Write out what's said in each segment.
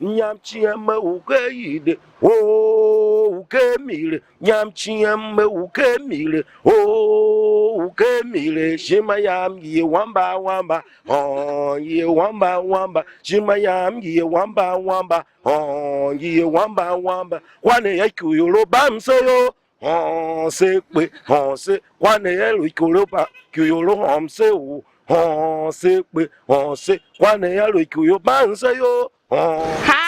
nyam chiema ukeyide oh ukemile nyam chiema ukemile oh ukemile shimayam ye wamba wamba oh ye wamba wamba shimayam ye wamba wamba oh ye wamba wamba kwane yakuyolo bamseyo oh sekpe oh se kwane yelo ikoloba kuyolo homse o oh sekpe oh se kwane yelo ikuyo banseyo oh. Hi!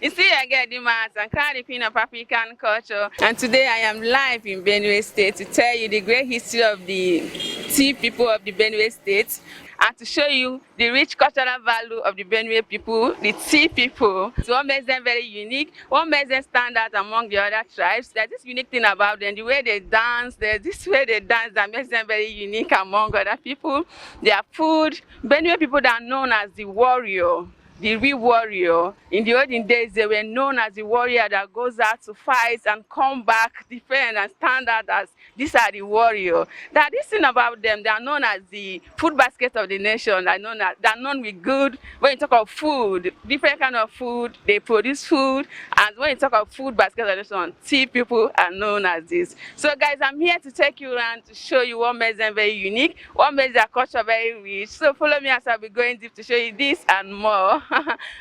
You see again the man and the queen of African culture, and today I am live in Benue State to tell you the great history of the Tiv people of the Benue State and to show you the rich cultural value of the Benue people, the Tiv people. So what makes them very unique, what makes them stand out among the other tribes. There's this unique thing about them, the way they dance, there's this way they dance that makes them very unique among other people. Their food, Benue people that are known as the warrior. The real warrior. In the olden days, they were known as the warrior that goes out to fight and come back, defend and stand out as these are the warrior. That this thing about them, they are known as the food basket of the nation. They are known with good. When you talk of food, different kind of food, they produce food. And when you talk of food basket of the nation, Tiv people are known as this. So guys, I'm here to take you around to show you what makes them very unique, what makes their culture very rich. So follow me as I'll be going deep to show you this and more.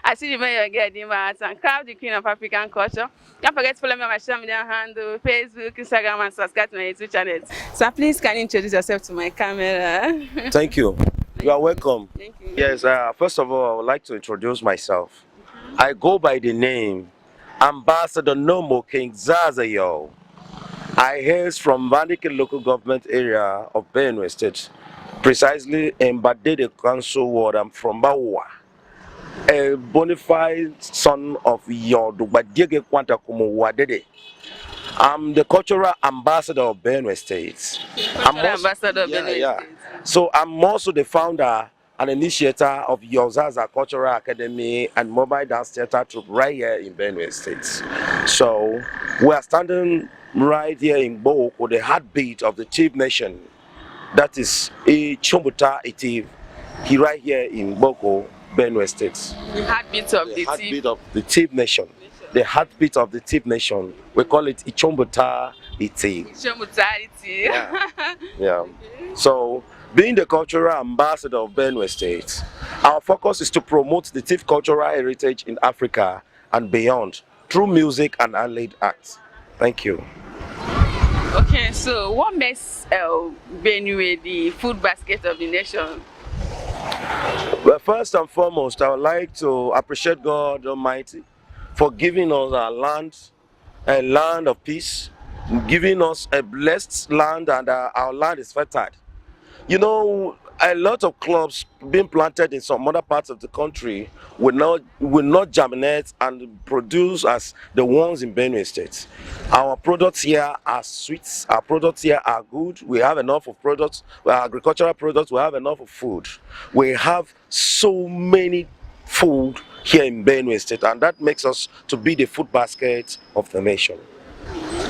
I see you may get the mat and Crowd, the queen of African culture. Don't forget to follow me on my social media handle, Facebook, Instagram, and subscribe to my YouTube channel. So please can you introduce yourself to my camera? Thank you. You are welcome. Thank you. Yes, first of all, I would like to introduce myself. I go by the name Ambassador Nomo King Zazayo. I hail from Vanike local government area of Benue State, precisely in Badede Council ward. I'm from Bawa, a bona fide son of Yodu Badege Quantakumu Wadede. I'm the cultural ambassador of Benue State. Ambassador of Benue State. So I'm also the founder and initiator of Yozaza Cultural Academy and Mobile Dance Theater Troupe right here in Benue State. So we are standing right here in Boko, the heartbeat of the Tiv Nation. That is a Chombuta Tiv, right here in Boko, Benue State. The heartbeat of the heartbeat of the Tiv Nation. The heartbeat of the Tiv Nation. We call it Ichombuta Tiv. Ichombuta Tiv. Yeah. So, being the cultural ambassador of Benue State, our focus is to promote the Tiv cultural heritage in Africa and beyond through music and allied arts. Thank you. Okay, so what makes Benue the food basket of the nation? Well, first and foremost, I would like to appreciate God Almighty for giving us our land, a land of peace, giving us a blessed land, and our land is fertile. You know, a lot of clubs being planted in some other parts of the country will not germinate and produce as the ones in Benue State. Our products here are sweet, our products here are good, we have enough of products, agricultural products, we have enough of food. We have so many food here in Benue State, and that makes us to be the food basket of the nation.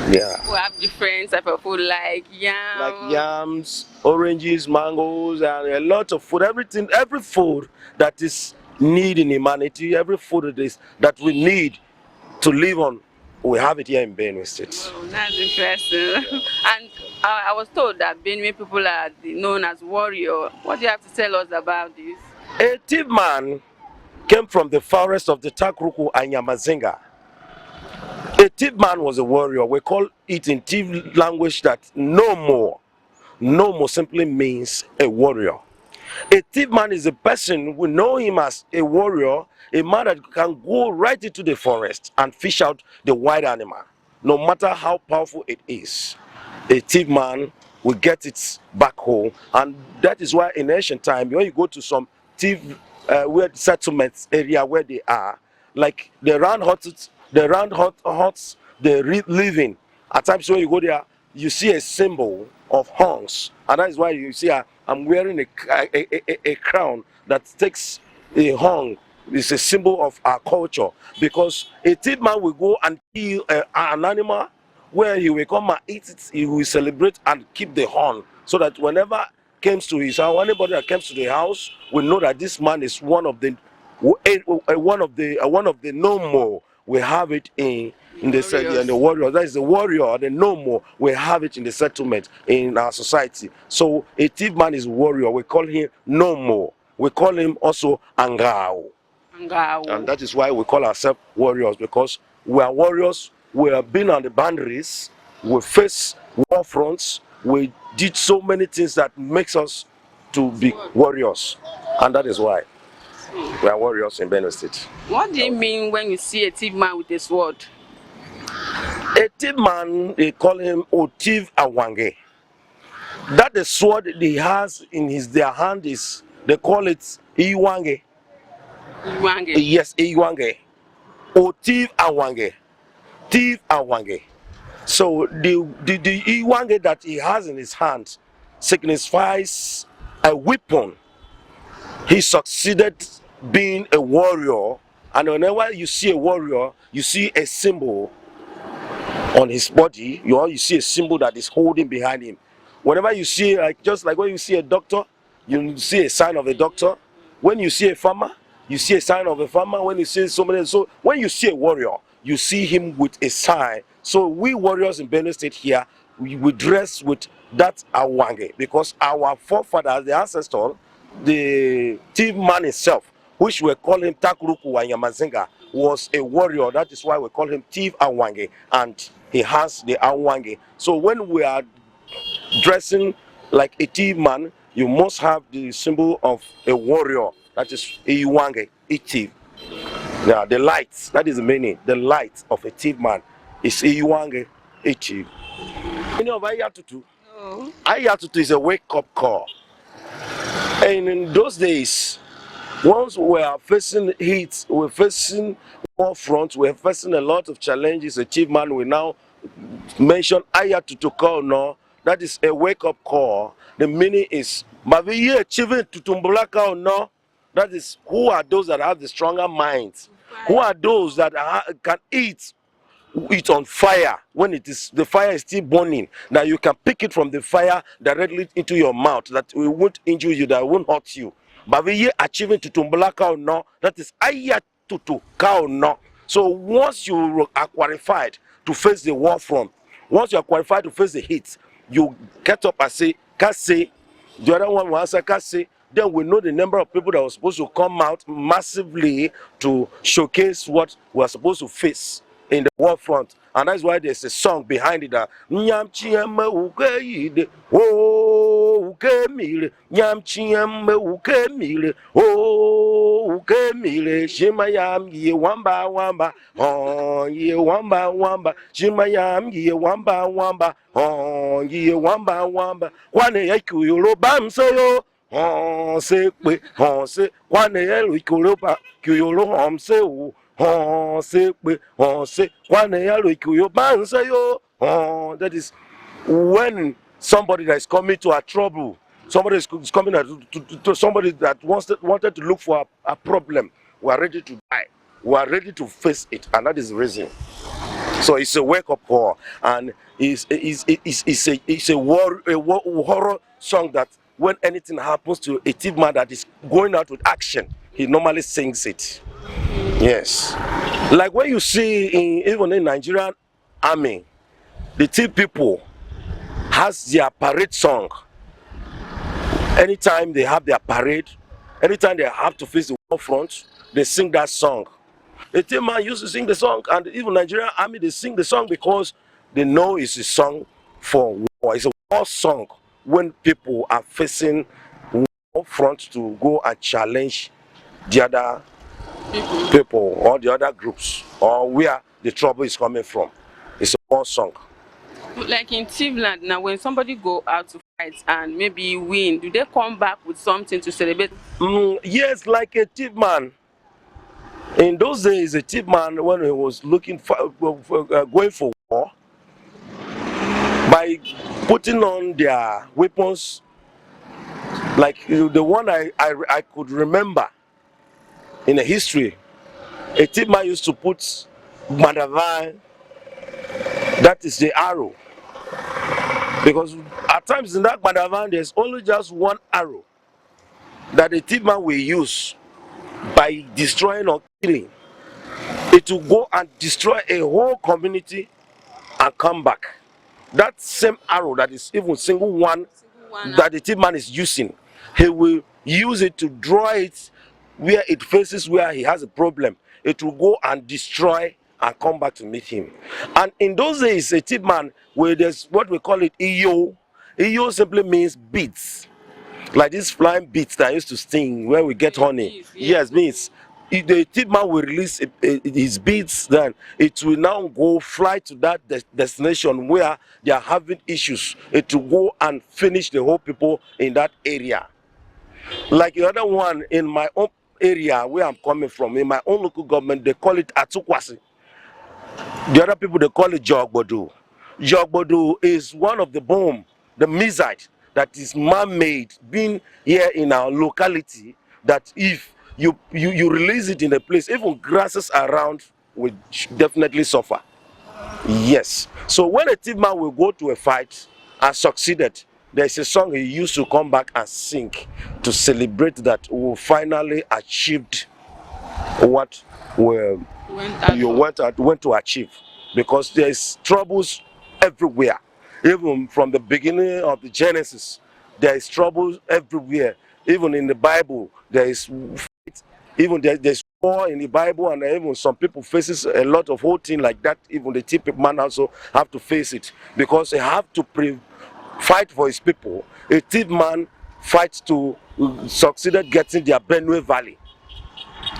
Yeah. We have different type of food like yams. Like yams, oranges, mangoes, and a lot of food. Everything, every food that is needed in humanity, every food that we need to live on, we have it here in Benue State. Oh, that's interesting. And I was told that Benue people are known as warrior. What do you have to tell us about this? A Tiv Man came from the forest of the Takruku and Yamazinga. A Tiv Man was a warrior. We call it in Tiv language that no more. No more simply means a warrior. A Tiv Man is a person, we know him as a warrior, a man that can go right into the forest and fish out the wild animal, no matter how powerful it is. A Tiv Man will get it back home, and that is why in ancient time, when you go to some Tiv settlements area where they are, like the round huts, they live in. At times when you go there, you see a symbol of horns, and that is why you see I'm wearing a crown that takes a horn. It's a symbol of our culture, because a Tiv Man will go and kill an animal where he will come and eat it. He will celebrate and keep the horn, so that whenever comes to his house, anybody that comes to the house will know that this man is one of the one of the no more. We have it in the warrior. That is the warrior, the no more. We have it in the settlement in our society. So a Tiv man is warrior. We call him no more. We call him also Angao. And that is why we call ourselves warriors, because we are warriors. We have been on the boundaries. We face war fronts. We did so many things that makes us to be warriors, and that is why we are warriors in Benue State. What do you mean when you see a Tiv man with a sword? A Tiv man, they call him Tiv Awange. That the sword he has in their hand is, they call it Iwange. Iwange. Yes, Iwange. Tiv Awange. Tiv Awange. So the Iwange that he has in his hand signifies a weapon. He succeeded being a warrior, and whenever you see a warrior, you see a symbol on his body. You see a symbol that is holding behind him. Whenever you see, just like when you see a doctor, you see a sign of a doctor. When you see a farmer, you see a sign of a farmer. When you see so when you see a warrior, you see him with a sign. So we warriors in Benue State here, we dress with that awange, because our forefathers, the ancestors, the Tiv man himself, which we call him Takruku and Yamazinga, was a warrior. That is why we call him Tiv Awange, and he has the Awange. So when we are dressing like a Tiv man, you must have the symbol of a warrior. That is Iwange, Tiv. Yeah, the light, that is the meaning. The light of a Tiv man is Iwange, Tiv. You know of Ayatutu? No. Ayatutu is a wake-up call. And in those days, once we are facing heat, we're facing war front, we're facing a lot of challenges. A Tiv man will now mention Ayatutu call no. That is a wake-up call. The meaning is Maviye achieving tutumbulaka no. That is, who are those that have the stronger minds? Who are those that can eat on fire when the fire is still burning? Now you can pick it from the fire directly into your mouth. That it won't injure you, that it won't hurt you. But we achieving tutumbulaka no. That is Ayatutu cow no. So once you are qualified to face the war front, once you are qualified to face the heat, you get up and say, Kase. The other one will answer Kase. Then we know the number of people that were supposed to come out massively to showcase what we are supposed to face in the war front. And that's why there's a song behind it that Nyam Chiemme Ukeide, oh Ukemile, Nyam Chiemme Ukemile, oh Ukemile, Shimayam ye wamba wamba, oh ye wamba wamba, Shimayam ye wamba wamba, oh ye wamba wamba, Wane Yaku Yorobam sayo. On se pe on se kwane elu ikoroba kyoro on se o on se pe on se kwane elu ikoroba on se yo on. That is when somebody that is coming to a trouble, somebody is coming to somebody that wanted to look for a problem, we are ready to die, we are ready to face it, and that is the reason. So it's a wake-up call, and it's a horror song that when anything happens to a Tiv man that is going out with action, he normally sings it. Yes. Like when you see even in Nigerian Army, the Tiv people has their parade song. Anytime they have their parade, anytime they have to face the war front, they sing that song. The Tiv man used to sing the song, and even Nigerian Army, they sing the song because they know it's a song for war. It's a war song when people are facing war front to go and challenge the other people or the other groups or where the trouble is coming from. It's a war song. Like in Tiv land now, when somebody go out to fight and maybe win, do they come back with something to celebrate? Yes, like a Tiv man. In those days, a Tiv man, when he was looking for going for war, by putting on their weapons, like the one I could remember in the history, a Tiv man used to put Madavan, that is the arrow, because at times in that Madavan there's only just one arrow that the Tiv man will use by destroying or killing. It will go and destroy a whole community and come back. That same arrow that is even single one that the Tiv Man is using, he will use it to draw it where it faces where he has a problem. It will go and destroy and come back to meet him. And in those days, a Tiv Man, where there's what we call it iyo. Iyo simply means beads, like these flying beads that used to sting where we get honey. Bees, Yes, means if the Tiv Man will release his beads, then it will now go fly to that destination where they are having issues. It will go and finish the whole people in that area. Like the other one in my own area where I'm coming from, in my own local government, they call it Atukwasi. The other people, they call it Jogbodu. Jogbodu is one of the bomb, the missile that is man-made, being here in our locality, that if you release it in a place, even grasses around will definitely suffer. Yes. So when a Tiv Man will go to a fight and succeeded, there's a song he used to come back and sing to celebrate that we finally achieved what you went to achieve, because there's troubles everywhere. Even from the beginning of the Genesis, there is troubles everywhere. Even in the Bible, there is fight. Even there's war in the Bible, and even some people faces a lot of whole thing like that. Even the Tiv Man also have to face it, because they have to fight for his people. A Tiv Man fights to succeed at getting their Benue Valley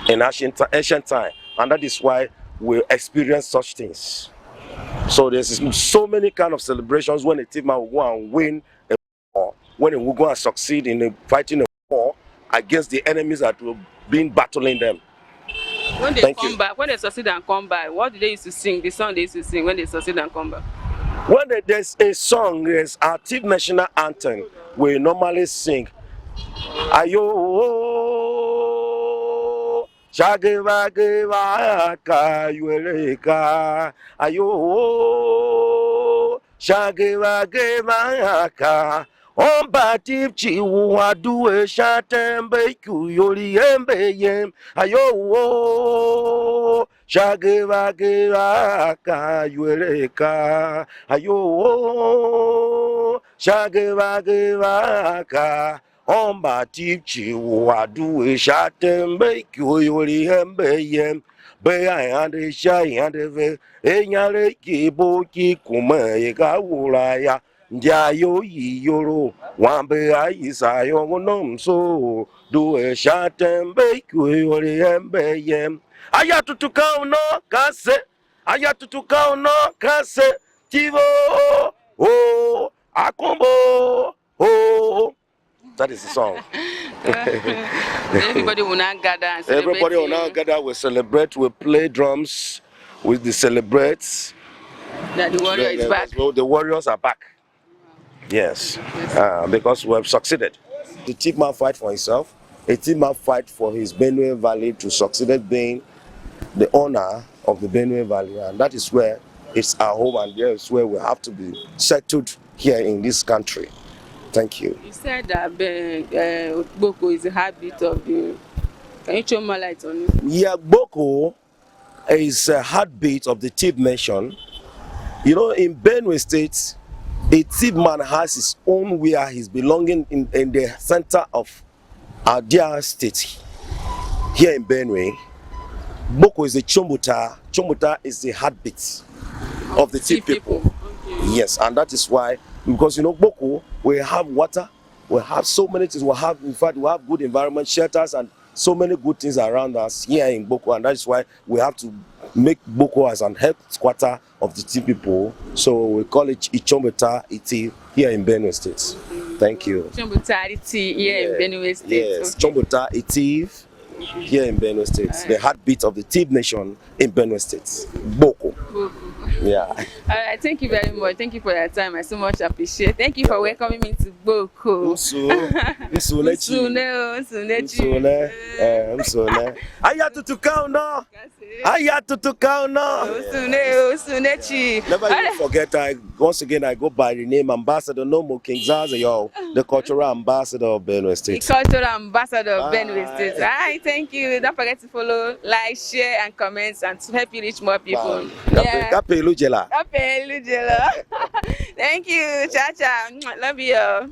in ancient time, and that is why we experience such things. So there's so many kind of celebrations when a Tiv Man will go and win a war, when he will go and succeed in fighting a war against the enemies that will be battling them. When they come back, when they succeed and come back, what do they used to sing? The song they used to sing when they succeed and come back. When there's a song, there's our Tiv national anthem, we normally sing ayo shageva geva ka yueleka ayo shageva geva ka omba Tiv chiwu aduwe shatembe kuyoli embe yem ayo shageva geva ka yueleka ayo shageva geva ka omba Tiv chiwu aduwe shatembe kuyoli embe yem be ayande shayande ve enyale kibo kikume ga wulaya ndiayo yiyoro wambe ayisayo ngonomso duwe shatembe kuyoli embe yem ayatutuka uno kase tivo oh akombo oh. That is the song. Everybody will now gather and celebrate. Everybody will now gather, we celebrate, we play drums with the celebrates. That the warrior is back. Well, the warriors are back. Yes, because we have succeeded. The Tiv Man fight for himself. A Tiv Man fight for his Benue Valley to succeed being the owner of the Benue Valley, and that is where it's our home, and there is where we have to be settled here in this country. Thank you. You said that Boko is a heartbeat of the. Can you show more light on it? Yeah, Boko is a heartbeat of the Tiv Nation. You know, in Benue State, a Tiv Man has his own where he's belonging in the center of our dear state. Here in Benue, Boko is a Chombuta. Chombuta is the heartbeat of the Tiv people. Okay. Yes, and that is why, because you know, Boko, we have water, we have so many things, we have good environment, shelters, and so many good things around us here in Boko, and that is why we have to make Boko as an headquarter of the Tiv people. So we call it Ichombeta Iti here in Benue State. Thank you. Ichombeta Iti here in Benue State. Yes, Ichombeta Iti here in Benue State. The heartbeat of the Tiv Nation in Benue State. Boko. Yeah. All right, thank you very much. Thank you for your time. I so much appreciate. Thank you for welcoming me to Boko. Msune. Aya tutukao no. Aya tutukao no. Never even forget, once again, I go by the name Ambassador Nomo King Zaza, yo, the cultural ambassador of Benue State. The cultural ambassador of Benue State. Hi, thank you. Don't forget to follow, like, share, and comment, and to help you reach more people. Kape Lujela. Thank you. Cha cha. Love you.